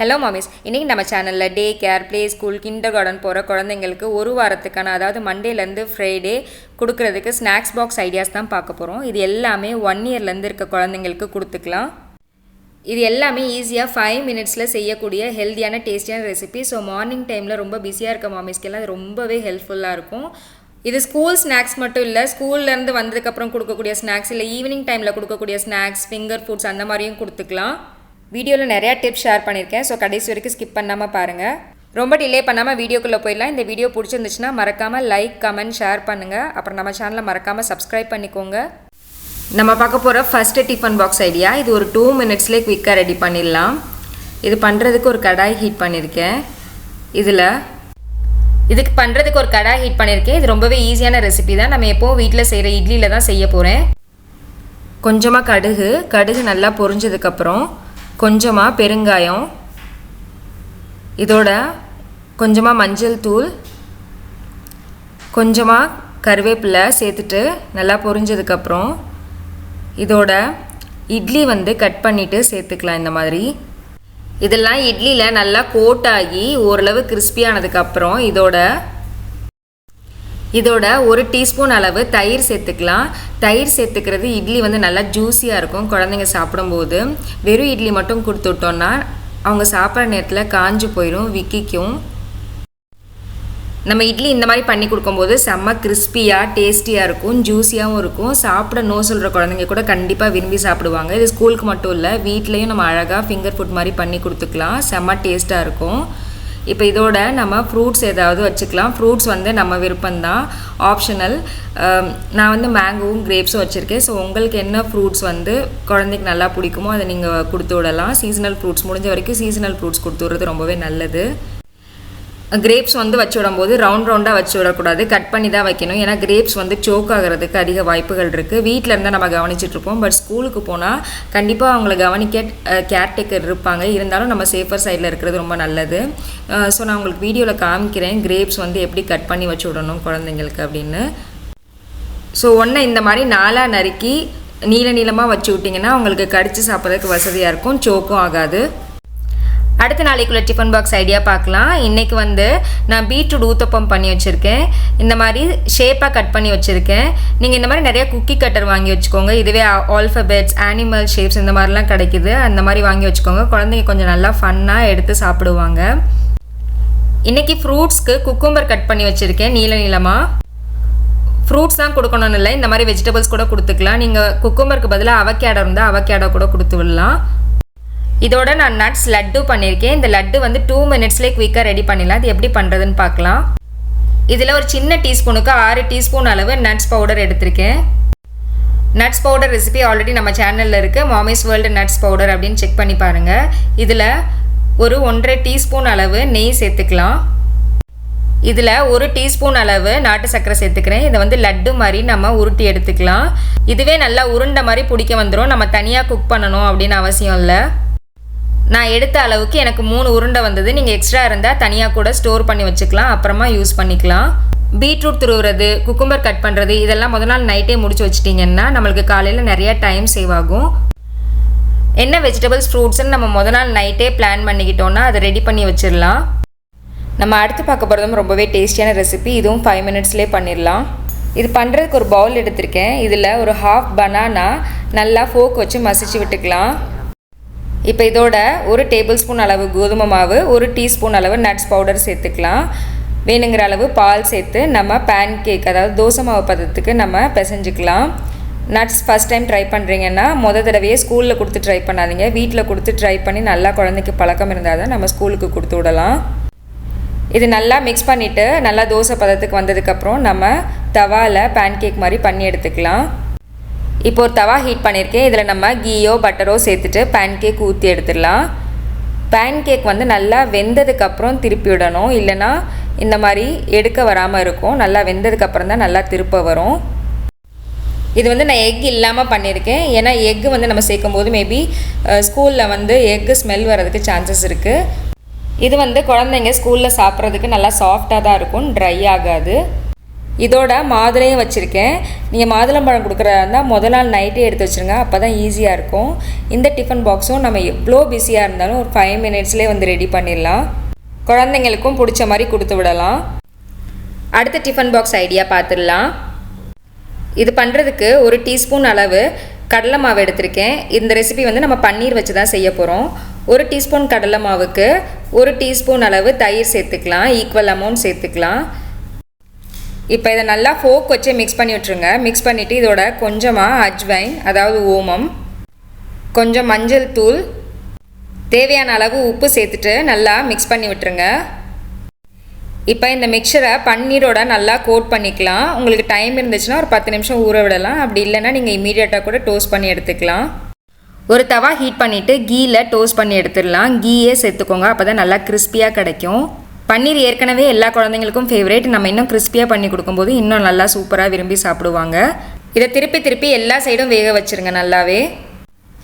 Hello மாமிஸ், இன்றைக்கி நம்ம சேனலில் day care, play school, kinder garden போகிற குழந்தைங்களுக்கு ஒரு வாரத்துக்கான அதாவது மண்டேலேருந்து ஃப்ரைடே கொடுக்குறதுக்கு ஸ்நாக்ஸ் பாக்ஸ் ஐடியாஸ் தான் பார்க்க போகிறோம். இது எல்லாமே 1 இயர்லேருந்து இருக்க குழந்தைங்களுக்கு கொடுத்துக்கலாம். இது எல்லாமே ஈஸியாக 5 மினிட்ஸில் செய்யக்கூடிய ஹெல்த்தியான டேஸ்டியான ரெசிபி. ஸோ மார்னிங் டைமில் ரொம்ப பிஸியாக இருக்க மாமிஸ்க்கெல்லாம் அது ரொம்பவே ஹெல்ப்ஃபுல்லாக இருக்கும். இது ஸ்கூல் ஸ்நாக்ஸ் மட்டும் இல்லை, ஸ்கூல்லேருந்து வந்ததுக்கப்புறம் கொடுக்கக்கூடிய ஸ்நாக்ஸ், இல்லை ஈவினிங் டைமில் கொடுக்கக்கூடிய ஸ்நாக்ஸ், ஃபிங்கர் ஃபுட்ஸ் அந்த மாதிரியும் கொடுத்துக்கலாம். வீடியோவில் நிறையா டிப்ஸ் ஷேர் பண்ணியிருக்கேன். ஸோ கடைசி வரைக்கும் ஸ்கிப் பண்ணாமல் பாருங்கள். ரொம்ப டிலே பண்ணாமல் வீடியோக்குள்ளே போயிடலாம். இந்த வீடியோ பிடிச்சிருந்துச்சுன்னா மறக்காமல் லைக், கமெண்ட், ஷேர் பண்ணுங்கள். அப்புறம் நம்ம சேனலை மறக்காமல் சப்ஸ்கிரைப் பண்ணிக்கோங்க. நம்ம பார்க்க போகிற ஃபஸ்ட்டு டிஃபன் பாக்ஸ் ஐடியா. இது ஒரு 2 மினிட்ஸ்லேயே குயிக்காக ரெடி பண்ணிடலாம். இது பண்ணுறதுக்கு ஒரு கடாய் ஹீட் பண்ணியிருக்கேன். இதுக்கு பண்ணுறதுக்கு ஒரு கடாய் ஹீட் பண்ணியிருக்கேன். இது ரொம்பவே ஈஸியான ரெசிபி தான். நம்ம எப்போவும் வீட்டில் செய்கிற இட்லியில் தான் செய்ய போகிறேன். கொஞ்சமாக கடுகு நல்லா பொரிஞ்சதுக்கப்புறம் கொஞ்சமாக பெருங்காயம், இதோட கொஞ்சமாக மஞ்சள் தூள், கொஞ்சமாக கருவேப்பிலை சேர்த்துட்டு நல்லா பொரிஞ்சதுக்கப்புறம் இதோட இட்லி கட் பண்ணிவிட்டு சேர்த்துக்கலாம். இந்த மாதிரி இதெல்லாம் இட்லியில் நல்லா கோட் ஆகி ஓரளவு கிறிஸ்பியானதுக்கப்புறம் இதோட 1 டீஸ்பூன் அளவு தயிர் சேர்த்துக்கலாம். தயிர் சேர்த்துக்கிறது இட்லி நல்லா ஜூஸியாக இருக்கும். குழந்தைங்க சாப்பிடும்போது வெறும் இட்லி மட்டும் கொடுத்து விட்டோன்னா அவங்க சாப்பிட்ற நேரத்தில் காஞ்சு போயிடும், விக்கிக்கும். நம்ம இட்லி இந்த மாதிரி பண்ணி கொடுக்கும்போது செம்ம கிறிஸ்பியாக டேஸ்டியாக இருக்கும், ஜூஸியாகவும் இருக்கும். சாப்பிட நோ சொல்கிற குழந்தைங்க கூட கண்டிப்பாக விரும்பி சாப்பிடுவாங்க. இது ஸ்கூலுக்கு மட்டும் இல்லை, வீட்லேயும் நம்ம அழகாக ஃபிங்கர் ஃபுட் மாதிரி பண்ணி கொடுத்துக்கலாம். செம்ம டேஸ்ட்டாக இருக்கும். இப்போ இதோட நம்ம ஃப்ரூட்ஸ் ஏதாவது வச்சுக்கலாம். ஃப்ரூட்ஸ் நம்ம விருப்பம்தான், ஆப்ஷனல். நான் மேங்கோவும் கிரேப்ஸும் வச்சுருக்கேன். ஸோ உங்களுக்கு என்ன ஃப்ரூட்ஸ் குழந்தைக்கு நல்லா பிடிக்குமோ அதை நீங்கள் கொடுத்து விடலாம். சீசனல் ஃப்ரூட்ஸ் முடிஞ்ச வரைக்கும் சீசனல் ஃப்ரூட்ஸ் கொடுத்து விடுறது ரொம்பவே நல்லது. கிரேப்ஸ் வச்சு விடும்போது ரவுண்டாக வச்சு விடக்கூடாது, கட் பண்ணி தான் வைக்கணும். ஏன்னா கிரேப்ஸ் சோக் ஆகிறதுக்கு அதிக வாய்ப்புகள் இருக்குது. வீட்டில் இருந்தால் நம்ம கவனிச்சிட்ருப்போம், பட் ஸ்கூலுக்கு போனால் கண்டிப்பாக அவங்கள கவனிக்க கேர்டேக்கர் இருப்பாங்க. இருந்தாலும் நம்ம சேஃபர் சைடில் இருக்கிறது ரொம்ப நல்லது. ஸோ நான் உங்களுக்கு வீடியோவில் காமிக்கிறேன் கிரேப்ஸ் எப்படி கட் பண்ணி வச்சு விடணும் குழந்தைங்களுக்கு அப்படின்னு. ஸோ ஒன்றை இந்த மாதிரி 4ஆக நறுக்கி நீளமாக வச்சு விட்டிங்கன்னா உங்களுக்கு கடித்து சாப்பிட்றதுக்கு வசதியாக இருக்கும், சோக்கும் ஆகாது. அடுத்த நாளைக்குள்ள டிஃபன் பாக்ஸ் ஐடியா பார்க்கலாம். இன்றைக்கி நான் பீட்ரூட் ஊத்தப்பம் பண்ணி வச்சுருக்கேன். இந்த மாதிரி ஷேப்பாக கட் பண்ணி வச்சுருக்கேன். நீங்கள் இந்த மாதிரி நிறையா குக்கி கட்டர் வாங்கி வச்சுக்கோங்க. இதுவே ஆல்ஃபபெட்ஸ், ஆனிமல் ஷேப்ஸ் இந்த மாதிரிலாம் கிடைக்குது. அந்த மாதிரி வாங்கி வச்சுக்கோங்க. குழந்தைங்க கொஞ்சம் நல்லா ஃபன்னாக எடுத்து சாப்பிடுவாங்க. இன்றைக்கி ஃப்ரூட்ஸ்க்கு குக்கும்பர் கட் பண்ணி வச்சுருக்கேன் நீளமாக. ஃப்ரூட்ஸ் தான் கொடுக்கணும்னு இல்லை, இந்த மாதிரி வெஜிடபிள்ஸ் கூட கொடுத்துக்கலாம். நீங்கள் குக்கும்பருக்கு பதிலாக அவகேடோ இருந்தால் அவகேடோ கூட கொடுத்து விடலாம். இதோட நான் நட்ஸ் லட்டு பண்ணியிருக்கேன். இந்த லட்டு 2 மினிட்ஸ்லேயே குயிக்காக ரெடி பண்ணிடலாம். அது எப்படி பண்ணுறதுன்னு பார்க்கலாம். இதில் ஒரு சின்ன டீஸ்பூனுக்கு 6 டீஸ்பூன் அளவு நட்ஸ் பவுடர் எடுத்திருக்கேன். நட்ஸ் பவுடர் ரெசிபி ஆல்ரெடி நம்ம சேனலில் இருக்குது, மாமிஸ் வேர்ல்டு நட்ஸ் பவுடர் அப்படின்னு செக் பண்ணி பாருங்கள். இதில் ஒரு 1.5 டீஸ்பூன் அளவு நெய் சேர்த்துக்கலாம். இதில் 1 டீஸ்பூன் அளவு நாட்டு சர்க்கரை சேர்த்துக்கிறேன். இதை லட்டு மாதிரி நம்ம உருட்டி எடுத்துக்கலாம். இதுவே நல்லா உருண்டை மாதிரி பிடிக்க வந்துடும். நம்ம தனியாக குக் பண்ணணும் அப்படின்னு அவசியம் இல்லை. நான் எடுத்த அளவுக்கு எனக்கு 3 உருண்டை வந்தது. நீங்கள் எக்ஸ்ட்ரா இருந்தால் தனியாக கூட ஸ்டோர் பண்ணி வச்சுக்கலாம், அப்புறமா யூஸ் பண்ணிக்கலாம். பீட்ரூட் துருவுறது, குக்கும்பர் கட் பண்ணுறது இதெல்லாம் முதல் நாள் நைட்டே முடிச்சு வச்சிட்டிங்கன்னா நம்மளுக்கு காலையில் நிறையா டைம் சேவ் ஆகும். என்ன வெஜிடபிள்ஸ் ஃப்ரூட்ஸ்ன்னு நம்ம முதல் நாள் நைட்டே பிளான் பண்ணிக்கிட்டோன்னா அதை ரெடி பண்ணி வச்சிடலாம். நம்ம அடுத்து பார்க்க போகிறதும் ரொம்பவே டேஸ்டியான ரெசிபி. இதுவும் 5 மினிட்ஸ்லேயே பண்ணிடலாம். இது பண்ணுறதுக்கு ஒரு பவுல் எடுத்திருக்கேன். இதில் ஒரு ½ பனானா நல்லா ஃபோக் வச்சு மசிச்சு விட்டுக்கலாம். இப்போ இதோட 1 டேபிள் ஸ்பூன் அளவு கோதுமை மாவு, 1 டீஸ்பூன் அளவு நட்ஸ் பவுடர் சேர்த்துக்கலாம். வேணுங்கிற அளவு பால் சேர்த்து நம்ம பேன் கேக் அதாவது தோசை மாவு பதத்துக்கு நம்ம பிசைஞ்சிக்கலாம். நட்ஸ் ஃபஸ்ட் டைம் ட்ரை பண்ணுறீங்கன்னா தடவையே ஸ்கூலில் கொடுத்து ட்ரை பண்ணாதீங்க. வீட்டில் கொடுத்து ட்ரை பண்ணி நல்லா குழந்தைக்கு பழக்கம் இருந்தால் தான் நம்ம ஸ்கூலுக்கு கொடுத்து விடலாம். இது நல்லா மிக்ஸ் பண்ணிவிட்டு நல்லா தோசை பதத்துக்கு வந்ததுக்கப்புறம் நம்ம தவாவில் பேன் கேக் மாதிரி பண்ணி எடுத்துக்கலாம். இப்போ ஒரு தவா ஹீட் பண்ணியிருக்கேன். இதில் நம்ம கீயோ பட்டரோ சேர்த்துட்டு பேன் கேக் ஊற்றி எடுத்துடலாம். பேன் கேக் நல்லா வெந்ததுக்கப்புறம் திருப்பி விடணும், இல்லைனா இந்த மாதிரி எடுக்க வராமல் இருக்கும். நல்லா வெந்ததுக்கப்புறம் தான் நல்லா திருப்ப வரும். இது நான் எக் இல்லாமல் பண்ணியிருக்கேன். ஏன்னா எக்கு நம்ம சேர்க்கும் போது மேபி ஸ்கூலில் எக்கு ஸ்மெல் வர்றதுக்கு சான்சஸ் இருக்குது. இது குழந்தைங்க ஸ்கூலில் சாப்பிட்றதுக்கு நல்லா சாஃப்டாக தான் இருக்கும், ட்ரை ஆகாது. இதோட மாதுளையும் வச்சுருக்கேன். நீங்கள் மாதுளம்பழம் கொடுக்குறதா இருந்தால் முதல் நாள் நைட்டே எடுத்து வச்சுருங்க, அப்போ தான் ஈஸியாக இருக்கும். இந்த டிஃபன் பாக்ஸும் நம்ம எவ்வளோ பிஸியாக இருந்தாலும் ஒரு 5 மினிட்ஸ்லேயே வந்து ரெடி பண்ணிடலாம். குழந்தைங்களுக்கும் பிடிச்ச மாதிரி கொடுத்து விடலாம். அடுத்த டிஃபன் பாக்ஸ் ஐடியா பார்த்துடலாம். இது பண்ணுறதுக்கு 1 டீஸ்பூன் அளவு கடலை மாவு எடுத்திருக்கேன். இந்த ரெசிபி வந்து நம்ம பன்னீர் வச்சு தான் செய்ய போகிறோம். 1 டீஸ்பூன் கடலை மாவுக்கு 1 டீஸ்பூன் அளவு தயிர் சேர்த்துக்கலாம். ஈக்குவல் அமௌண்ட் சேர்த்துக்கலாம். இப்போ இதை நல்லா ஃபோக் வச்சு மிக்ஸ் பண்ணி விட்டுருங்க. மிக்ஸ் பண்ணிவிட்டு இதோட கொஞ்சமாக அஜ்வைன், அதாவது ஓமம், கொஞ்சம் மஞ்சள் தூள், தேவையான அளவு உப்பு சேர்த்துட்டு நல்லா மிக்ஸ் பண்ணி விட்டுருங்க. இப்போ இந்த மிக்சரை பன்னீரோட நல்லா கோட் பண்ணிக்கலாம். உங்களுக்கு டைம் இருந்துச்சுன்னா ஒரு 10 நிமிஷம் ஊற விடலாம். அப்படி இல்லைன்னா நீங்கள் இமீடியட்டாக கூட டோஸ்ட் பண்ணி எடுத்துக்கலாம். ஒரு தவா ஹீட் பண்ணிவிட்டு கீயில் டோஸ்ட் பண்ணி எடுத்துடலாம். கீயே சேர்த்துக்கோங்க, அப்போ தான் நல்லா கிறிஸ்பியாக கிடைக்கும். பன்னீர் ஏற்கனவே எல்லா குழந்தைங்களுக்கும் ஃபேவரேட். நம்ம இன்னும் கிறிஸ்பியாக பண்ணி கொடுக்கும்போது இன்னும் நல்லா சூப்பராக விரும்பி சாப்பிடுவாங்க. இதை திருப்பி எல்லா சைடும் வேக வச்சுருங்க நல்லாவே.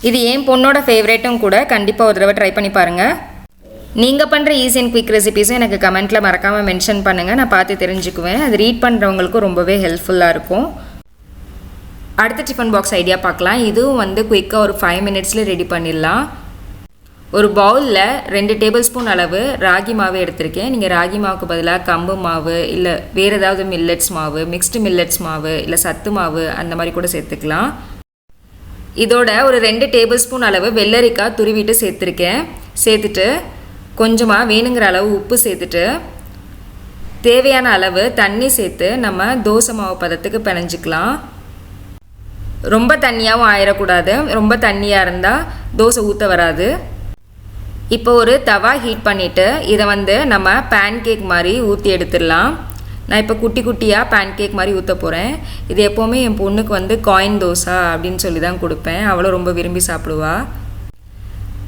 இது என் பொண்ணோட ஃபேவரேட்டும் கூட. கண்டிப்பாக ஒரு தடவை ட்ரை பண்ணி பாருங்கள். நீங்கள் பண்ணுற ஈஸி அண்ட் குயிக் ரெசிபீஸும் எனக்கு கமெண்ட்டில் மறக்காமல் மென்ஷன் பண்ணுங்கள். நான் பார்த்து தெரிஞ்சுக்குவேன். அது ரீட் பண்ணுறவங்களுக்கும் ரொம்பவே ஹெல்ப்ஃபுல்லாக இருக்கும். அடுத்த டிஃபன் பாக்ஸ் ஐடியா பார்க்கலாம். இதுவும் வந்து குயிக்காக ஒரு 5 மினிட்ஸில் ரெடி பண்ணிடலாம். ஒரு பவுலில் 2 டேபிள் ஸ்பூன் அளவு ராகி மாவு எடுத்திருக்கேன். நீங்கள் ராகி மாவுக்கு பதிலாக கம்பு மாவு, இல்லை வேறு ஏதாவது மில்லட்ஸ் மாவு, மிக்ஸ்டு மில்லட்ஸ் மாவு, இல்லை சத்து மாவு அந்த மாதிரி கூட சேர்த்துக்கலாம். இதோட ஒரு 2 டேபிள் ஸ்பூன் அளவு வெள்ளரிக்காய் துருவிட்டு சேர்த்துருக்கேன். சேர்த்துட்டு கொஞ்சமாக வேணுங்கிற அளவு உப்பு சேர்த்துட்டு தேவையான அளவு தண்ணி சேர்த்து நம்ம தோசை மாவு பதத்துக்கு பிணைஞ்சிக்கலாம். ரொம்ப தண்ணியாகவும் ஆயிடக்கூடாது. ரொம்ப தண்ணியாக இருந்தால் தோசை ஊற்ற வராது. இப்போ ஒரு தவா ஹீட் பண்ணிவிட்டு இதை வந்து நம்ம பேன் கேக் மாதிரி ஊற்றி எடுத்துடலாம். நான் இப்போ குட்டி குட்டியாக பேன் கேக் மாதிரி ஊற்ற போகிறேன். இது எப்போவுமே என் பொண்ணுக்கு வந்து காயின் தோசை அப்படின்னு சொல்லி தான் கொடுப்பேன். அவளும் ரொம்ப விரும்பி சாப்பிடுவா.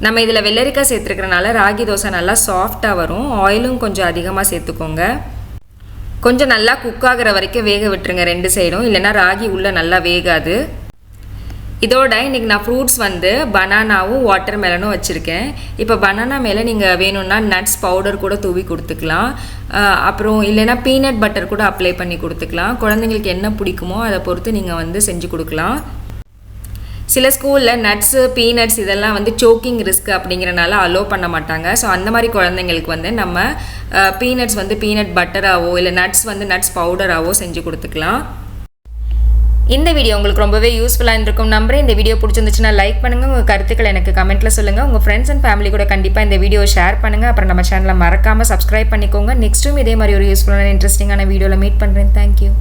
நம்ம இதில் வெள்ளரிக்காய் சேர்த்துருக்கிறனால ராகி தோசை நல்லா சாஃப்டாக வரும். ஆயிலும் கொஞ்சம் அதிகமாக சேர்த்துக்கோங்க. கொஞ்சம் நல்லா குக் ஆகிற வரைக்கும் வேக விட்டுருங்க 2 சைடும், இல்லைன்னா ராகி உள்ளே நல்லா வேகாது. இதோட இன்றைக்கி நான் ஃப்ரூட்ஸ் வந்து பனானாவும் வாட்டர் மெலனும் வச்சுருக்கேன். இப்போ பனானா மேலே நீங்கள் வேணும்னா நட்ஸ் பவுடர் கூட தூவி கொடுத்துக்கலாம். அப்புறம் இல்லைன்னா பீனட் பட்டர் கூட அப்ளை பண்ணி கொடுத்துக்கலாம். குழந்தைங்களுக்கு என்ன பிடிக்குமோ அதை பொறுத்து நீங்கள் வந்து செஞ்சு கொடுக்கலாம். சில ஸ்கூலில் நட்ஸு பீனட்ஸ் இதெல்லாம் வந்து சோக்கிங் ரிஸ்க் அப்படிங்கிறனால அலோவ் பண்ண மாட்டாங்க. ஸோ அந்த மாதிரி குழந்தைங்களுக்கு வந்து நம்ம பீனட்ஸ் வந்து பீனட் பட்டராகவோ இல்லை நட்ஸ் வந்து நட்ஸ் பவுடராகவோ செஞ்சு கொடுத்துக்கலாம். இந்த வீடியோ உங்களுக்கு ரொம்பவே யூஸ்ஃபுல்லாக இருந்திருக்கும் நம்புறேன். இந்த வீடியோ பிடிச்சிருந்துச்சுன்னா லைக் பண்ணுங்கள். உங்கள் கருத்துக்களை எனக்கு கமெண்ட்டில் சொல்லுங்கள். உங்கள் ஃப்ரெண்ட்ஸ் அண்ட் ஃபேமிலி கூட கண்டிப்பாக இந்த வீடியோ ஷேர் பண்ணுங்கள். அப்புறம் நம்ம சேனலை மறக்காமல் சப்ஸ்கிரைப் பண்ணிக்கோங்க. நெக்ஸ்ட்டும் இதே மாதிரி ஒரு யூஸ்ஃபுல்லான இன்ட்ரெஸ்டிங்கான வீடியோவில் மீட் பண்ணுறேன். தேங்க்யூ.